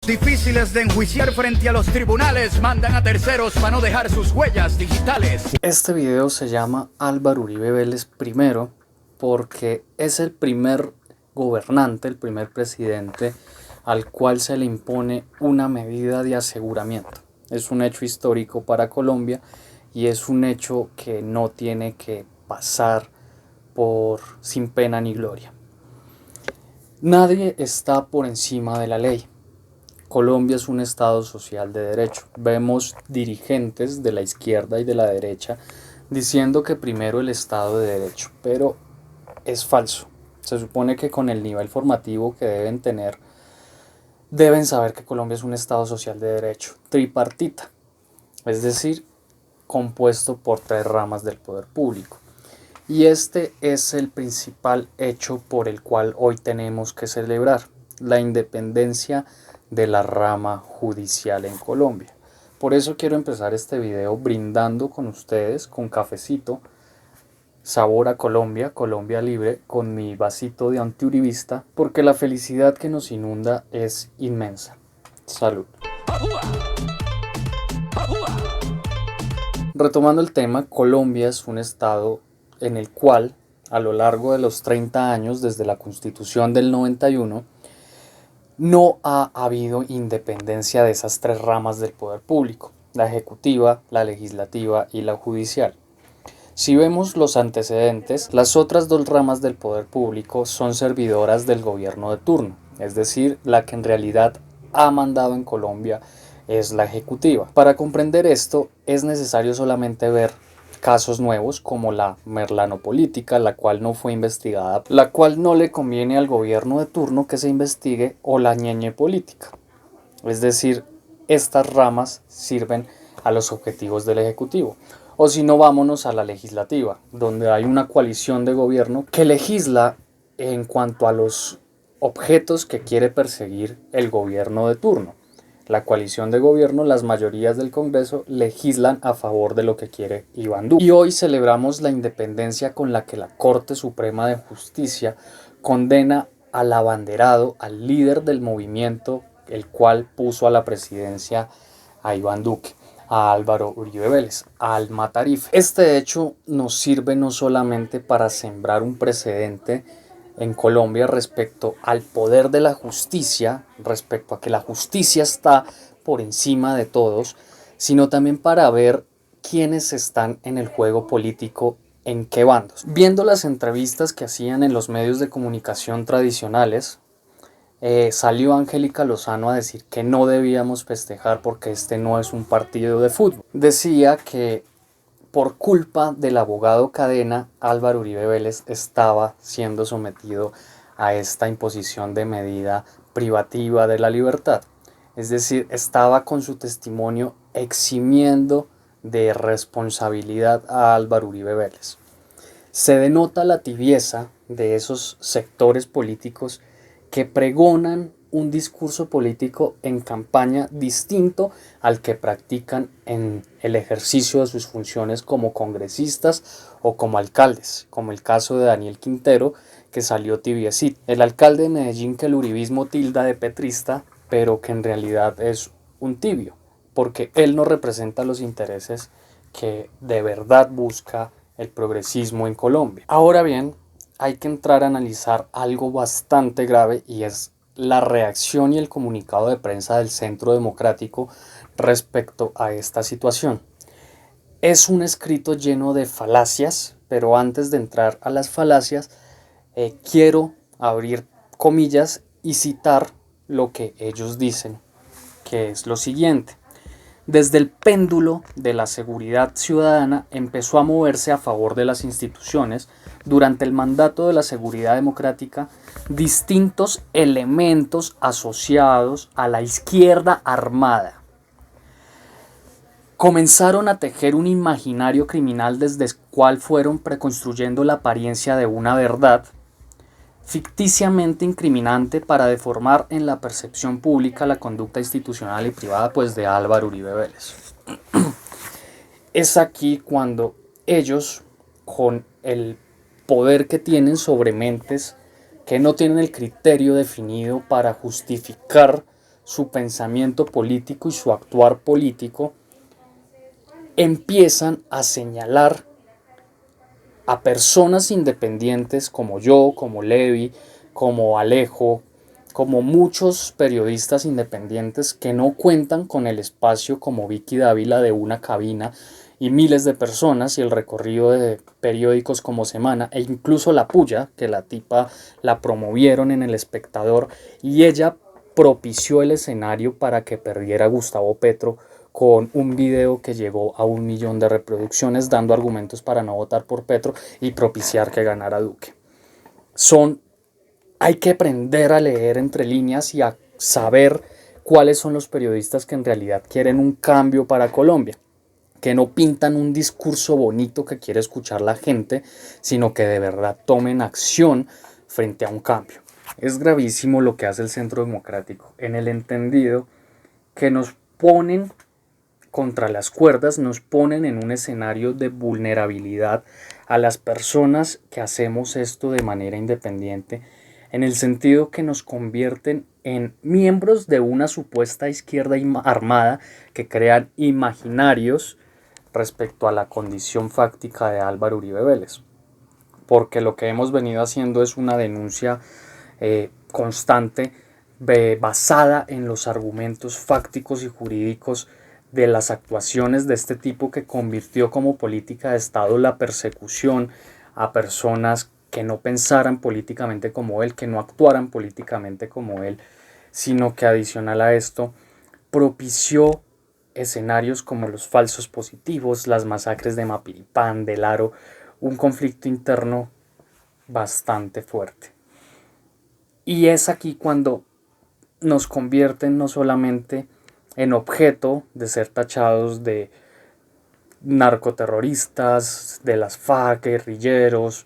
Difíciles de enjuiciar frente a los tribunales, mandan a terceros para no dejar sus huellas digitales. Este video se llama Álvaro Uribe Vélez primero porque es el primer gobernante, el primer presidente al cual se le impone una medida de aseguramiento. Es un hecho histórico para Colombia y es un hecho que no tiene que pasar por sin pena ni gloria. Nadie está por encima de la ley. Colombia es un estado social de derecho. Vemos dirigentes de la izquierda y de la derecha diciendo que primero el estado de derecho, pero es falso. Se supone que con el nivel formativo que deben tener, deben saber que Colombia es un estado social de derecho, tripartita, es decir, compuesto por 3 ramas del poder público. Y este es el principal hecho por el cual hoy tenemos que celebrar, la independencia de la rama judicial en Colombia. Por eso quiero empezar este video brindando con ustedes, con cafecito, sabor a Colombia, Colombia libre, con mi vasito de antiuribista, porque la felicidad que nos inunda es inmensa. Salud. Retomando el tema, Colombia es un estado en el cual, a lo largo de los 30 años, desde la Constitución del 91, no ha habido independencia de esas 3 ramas del poder público, la ejecutiva, la legislativa y la judicial. Si vemos los antecedentes, las otras 2 ramas del poder público son servidoras del gobierno de turno, es decir, la que en realidad ha mandado en Colombia es la ejecutiva. Para comprender esto es necesario solamente ver casos nuevos como la merlanopolítica, la cual no fue investigada, la cual no le conviene al gobierno de turno que se investigue, o la ñeñe política. Es decir, estas ramas sirven a los objetivos del ejecutivo. O si no, vámonos a la legislativa, donde hay una coalición de gobierno que legisla en cuanto a los objetos que quiere perseguir el gobierno de turno. La coalición de gobierno, las mayorías del Congreso legislan a favor de lo que quiere Iván Duque. Y hoy celebramos la independencia con la que la Corte Suprema de Justicia condena al abanderado, al líder del movimiento, el cual puso a la presidencia a Iván Duque, a Álvaro Uribe Vélez, al Matarife. Este hecho nos sirve no solamente para sembrar un precedente en Colombia respecto al poder de la justicia, respecto a que la justicia está por encima de todos, sino también para ver quiénes están en el juego político, en qué bandos. Viendo las entrevistas que hacían en los medios de comunicación tradicionales, salió Angélica Lozano a decir que no debíamos festejar porque este no es un partido de fútbol. Decía que por culpa del abogado Cadena, Álvaro Uribe Vélez estaba siendo sometido a esta imposición de medida privativa de la libertad. Es decir, estaba con su testimonio eximiendo de responsabilidad a Álvaro Uribe Vélez. Se denota la tibieza de esos sectores políticos que pregonan un discurso político en campaña distinto al que practican en el ejercicio de sus funciones como congresistas o como alcaldes, como el caso de Daniel Quintero, que salió tibiecito. El alcalde de Medellín, que el uribismo tilda de petrista, pero que en realidad es un tibio, porque él no representa los intereses que de verdad busca el progresismo en Colombia. Ahora bien, hay que entrar a analizar algo bastante grave, y es la reacción y el comunicado de prensa del Centro Democrático respecto a esta situación. Es un escrito lleno de falacias, pero antes de entrar a las falacias, quiero abrir comillas y citar lo que ellos dicen, que es lo siguiente. Desde el péndulo de la seguridad ciudadana empezó a moverse a favor de las instituciones durante el mandato de la seguridad democrática distintos elementos asociados a la izquierda armada. Comenzaron a tejer un imaginario criminal desde el cual fueron preconstruyendo la apariencia de una verdad ficticiamente incriminante para deformar en la percepción pública la conducta institucional y privada de Álvaro Uribe Vélez. Es aquí cuando ellos, con el poder que tienen sobre mentes que no tienen el criterio definido para justificar su pensamiento político y su actuar político, empiezan a señalar a personas independientes como yo, como Levi, como Alejo, como muchos periodistas independientes que no cuentan con el espacio como Vicky Dávila de una cabina y miles de personas y el recorrido de periódicos como Semana e incluso La Puya, que la tipa la promovieron en El Espectador y ella propició el escenario para que perdiera Gustavo Petro con un video que llegó a 1 millón de reproducciones dando argumentos para no votar por Petro y propiciar que ganara Duque. Hay que aprender a leer entre líneas y a saber cuáles son los periodistas que en realidad quieren un cambio para Colombia, que no pintan un discurso bonito que quiere escuchar la gente, sino que de verdad tomen acción frente a un cambio. Es gravísimo lo que hace el Centro Democrático, en el entendido que nos ponen contra las cuerdas, nos ponen en un escenario de vulnerabilidad a las personas que hacemos esto de manera independiente, en el sentido que nos convierten en miembros de una supuesta izquierda armada que crean imaginarios respecto a la condición fáctica de Álvaro Uribe Vélez. Porque lo que hemos venido haciendo es una denuncia constante basada en los argumentos fácticos y jurídicos de las actuaciones de este tipo que convirtió como política de Estado la persecución a personas que no pensaran políticamente como él, que no actuaran políticamente como él, sino que adicional a esto propició escenarios como los falsos positivos, las masacres de Mapiripán, del Aro, un conflicto interno bastante fuerte. Y es aquí cuando nos convierten no solamente en objeto de ser tachados de narcoterroristas, de las FARC, guerrilleros,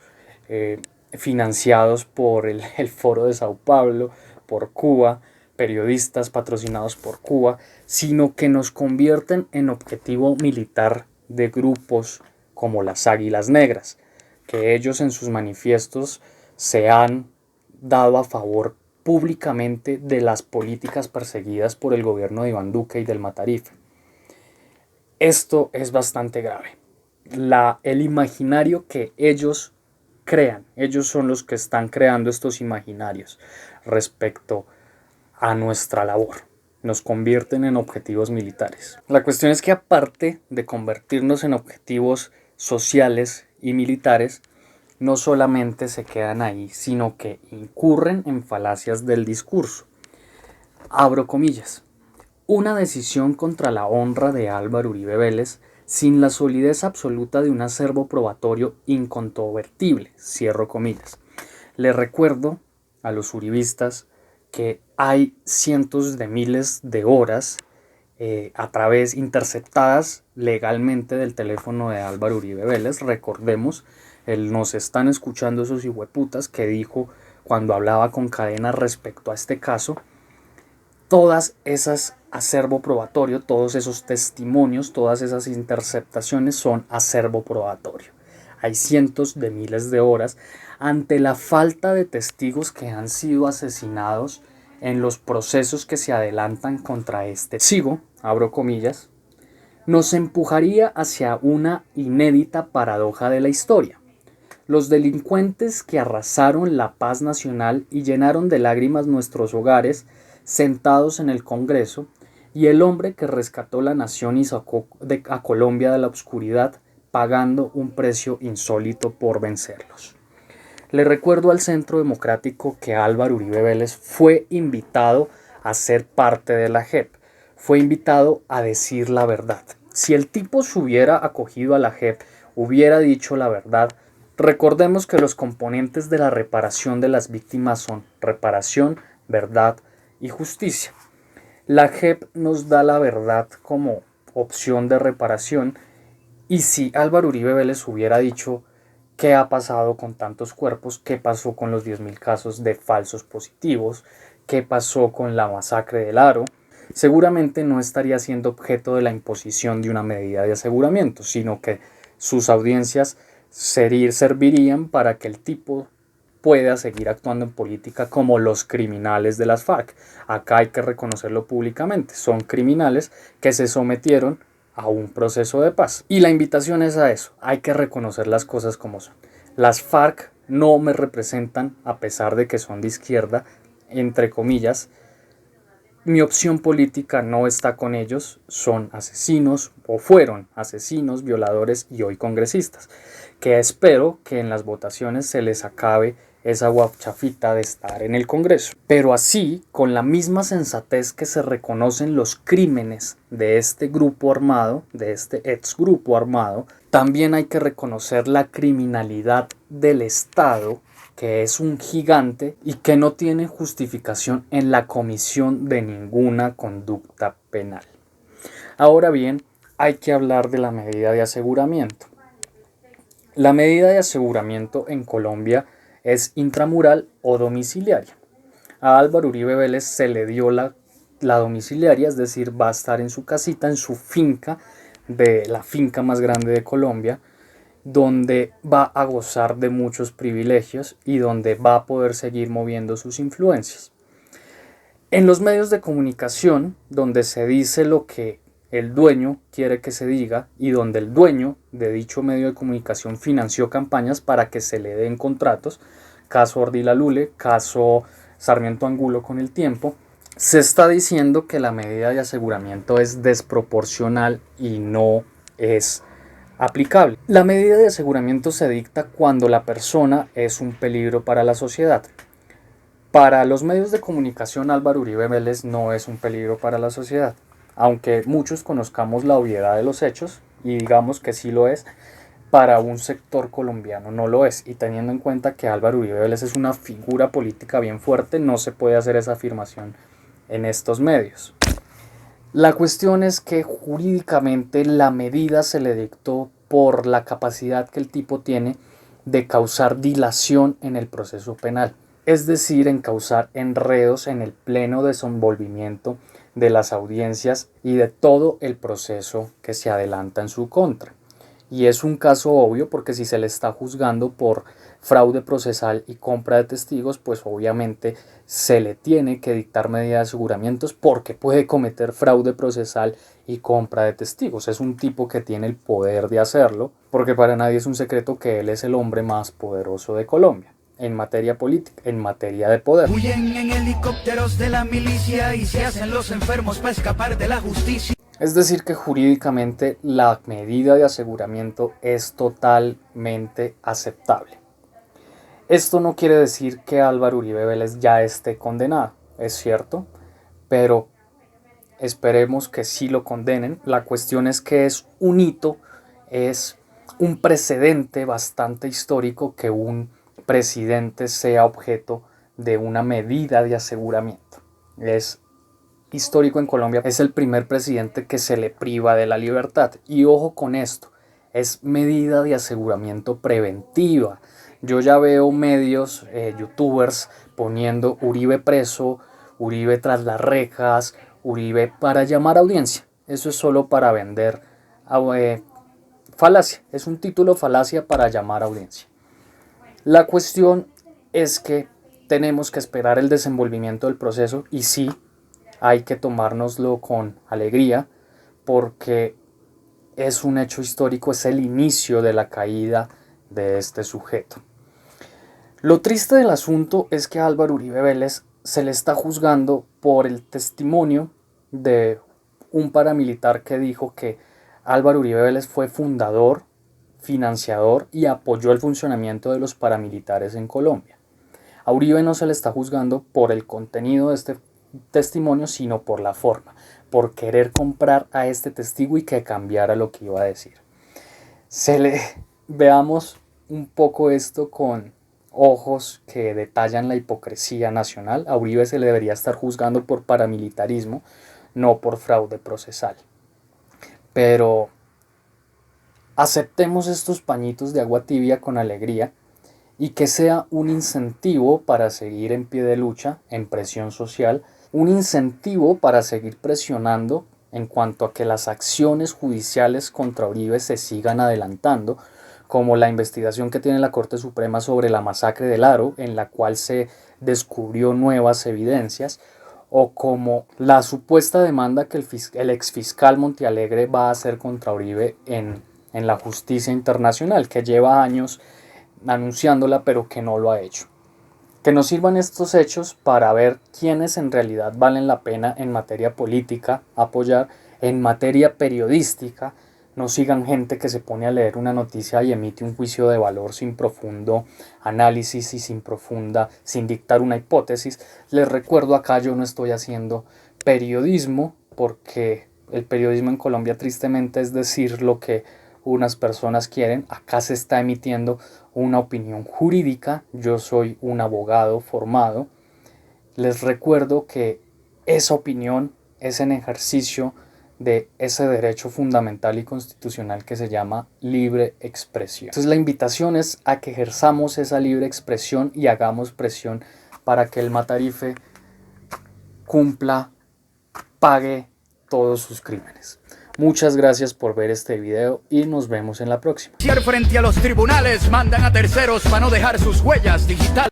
financiados por el Foro de Sao Paulo, por Cuba, periodistas patrocinados por Cuba, sino que nos convierten en objetivo militar de grupos como las Águilas Negras, que ellos en sus manifiestos se han dado a favor públicamente de las políticas perseguidas por el gobierno de Iván Duque y del Matarife. Esto es bastante grave. El imaginario que ellos crean, ellos son los que están creando estos imaginarios respecto a nuestra labor. Nos convierten en objetivos militares. La cuestión es que aparte de convertirnos en objetivos sociales y militares, no solamente se quedan ahí, sino que incurren en falacias del discurso. Abro comillas. Una decisión contra la honra de Álvaro Uribe Vélez sin la solidez absoluta de un acervo probatorio incontrovertible. Cierro comillas. Le recuerdo a los uribistas que hay cientos de miles de horas a través interceptadas legalmente del teléfono de Álvaro Uribe Vélez. Recordemos, nos están escuchando esos hijueputas que dijo cuando hablaba con Cadena respecto a este caso. Todas esas acervo probatorio, todos esos testimonios, todas esas interceptaciones son acervo probatorio. Hay cientos de miles de horas ante la falta de testigos que han sido asesinados en los procesos que se adelantan contra este. Sigo, abro comillas, nos empujaría hacia una inédita paradoja de la historia. Los delincuentes que arrasaron la paz nacional y llenaron de lágrimas nuestros hogares, sentados en el Congreso, y el hombre que rescató la nación y sacó a Colombia de la oscuridad, pagando un precio insólito por vencerlos. Le recuerdo al Centro Democrático que Álvaro Uribe Vélez fue invitado a ser parte de la JEP, fue invitado a decir la verdad. Si el tipo se hubiera acogido a la JEP, hubiera dicho la verdad. Recordemos que los componentes de la reparación de las víctimas son reparación, verdad y justicia. La JEP nos da la verdad como opción de reparación, y si Álvaro Uribe Vélez hubiera dicho qué ha pasado con tantos cuerpos, qué pasó con los 10.000 casos de falsos positivos, qué pasó con la masacre del Aro, seguramente no estaría siendo objeto de la imposición de una medida de aseguramiento, sino que sus audiencias servirían para que el tipo pueda seguir actuando en política como los criminales de las FARC. Acá hay que reconocerlo públicamente, son criminales que se sometieron a un proceso de paz. Y la invitación es a eso, hay que reconocer las cosas como son. Las FARC no me representan, a pesar de que son de izquierda, entre comillas. Mi opción política no está con ellos, son asesinos o fueron asesinos, violadores y hoy congresistas, que espero que en las votaciones se les acabe esa guachafita de estar en el Congreso. Pero así, con la misma sensatez que se reconocen los crímenes de este grupo armado, de este ex grupo armado, también hay que reconocer la criminalidad del Estado, que es un gigante y que no tiene justificación en la comisión de ninguna conducta penal. Ahora bien, hay que hablar de la medida de aseguramiento. La medida de aseguramiento en Colombia es intramural o domiciliaria. A Álvaro Uribe Vélez se le dio la domiciliaria, es decir, va a estar en su casita, en su finca, de la finca más grande de Colombia, donde va a gozar de muchos privilegios y donde va a poder seguir moviendo sus influencias. En los medios de comunicación, donde se dice lo que el dueño quiere que se diga y donde el dueño de dicho medio de comunicación financió campañas para que se le den contratos, caso Ardila Lule, caso Sarmiento Angulo con el tiempo, se está diciendo que la medida de aseguramiento es desproporcional y no es aplicable. La medida de aseguramiento se dicta cuando la persona es un peligro para la sociedad. Para los medios de comunicación, Álvaro Uribe Vélez no es un peligro para la sociedad. Aunque muchos conozcamos la obviedad de los hechos y digamos que sí lo es, para un sector colombiano no lo es. Y teniendo en cuenta que Álvaro Uribe Vélez es una figura política bien fuerte, no se puede hacer esa afirmación en estos medios. La cuestión es que jurídicamente la medida se le dictó por la capacidad que el tipo tiene de causar dilación en el proceso penal, es decir, en causar enredos en el pleno desenvolvimiento de las audiencias y de todo el proceso que se adelanta en su contra. Y es un caso obvio porque si se le está juzgando por fraude procesal y compra de testigos, pues obviamente se le tiene que dictar medida de aseguramientos porque puede cometer fraude procesal y compra de testigos. Es un tipo que tiene el poder de hacerlo, porque para nadie es un secreto que él es el hombre más poderoso de Colombia en materia política, en materia de poder. Huyen en helicópteros de la milicia y se hacen los enfermos para escapar de la justicia. Es decir que jurídicamente la medida de aseguramiento es totalmente aceptable. Esto no quiere decir que Álvaro Uribe Vélez ya esté condenado, es cierto, pero esperemos que sí lo condenen. La cuestión es que es un hito, es un precedente bastante histórico que un presidente sea objeto de una medida de aseguramiento. Es histórico en Colombia, es el primer presidente que se le priva de la libertad. Y ojo con esto, es medida de aseguramiento preventiva. Yo ya veo medios, youtubers poniendo Uribe preso, Uribe tras las rejas, Uribe para llamar audiencia. Eso es solo para vender falacia, es un título falacia para llamar audiencia. La cuestión es que tenemos que esperar el desenvolvimiento del proceso y sí, hay que tomárnoslo con alegría porque es un hecho histórico, es el inicio de la caída de este sujeto. Lo triste del asunto es que a Álvaro Uribe Vélez se le está juzgando por el testimonio de un paramilitar que dijo que Álvaro Uribe Vélez fue fundador, financiador y apoyó el funcionamiento de los paramilitares en Colombia. A Uribe no se le está juzgando por el contenido de este testimonio, sino por la forma, por querer comprar a este testigo y que cambiara lo que iba a decir. Veamos un poco esto con ojos que detallan la hipocresía nacional. A Uribe se le debería estar juzgando por paramilitarismo, no por fraude procesal. Pero aceptemos estos pañitos de agua tibia con alegría y que sea un incentivo para seguir en pie de lucha, en presión social, un incentivo para seguir presionando en cuanto a que las acciones judiciales contra Uribe se sigan adelantando, como la investigación que tiene la Corte Suprema sobre la masacre del Aro, en la cual se descubrió nuevas evidencias, o como la supuesta demanda que el exfiscal Montealegre va a hacer contra Uribe en la justicia internacional, que lleva años anunciándola pero que no lo ha hecho. Que nos sirvan estos hechos para ver quiénes en realidad valen la pena en materia política apoyar, en materia periodística. No sigan gente que se pone a leer una noticia y emite un juicio de valor sin profundo análisis y sin dictar una hipótesis. Les recuerdo, acá yo no estoy haciendo periodismo, porque el periodismo en Colombia tristemente es decir lo que unas personas quieren. Acá se está emitiendo una opinión jurídica. Yo soy un abogado formado. Les recuerdo que esa opinión es en ejercicio de ese derecho fundamental y constitucional que se llama libre expresión. Entonces la invitación es a que ejerzamos esa libre expresión y hagamos presión para que el Matarife cumpla, pague todos sus crímenes. Muchas gracias por ver este video y nos vemos en la próxima. Frente a los tribunales mandan a terceros para no dejar sus huellas digitales.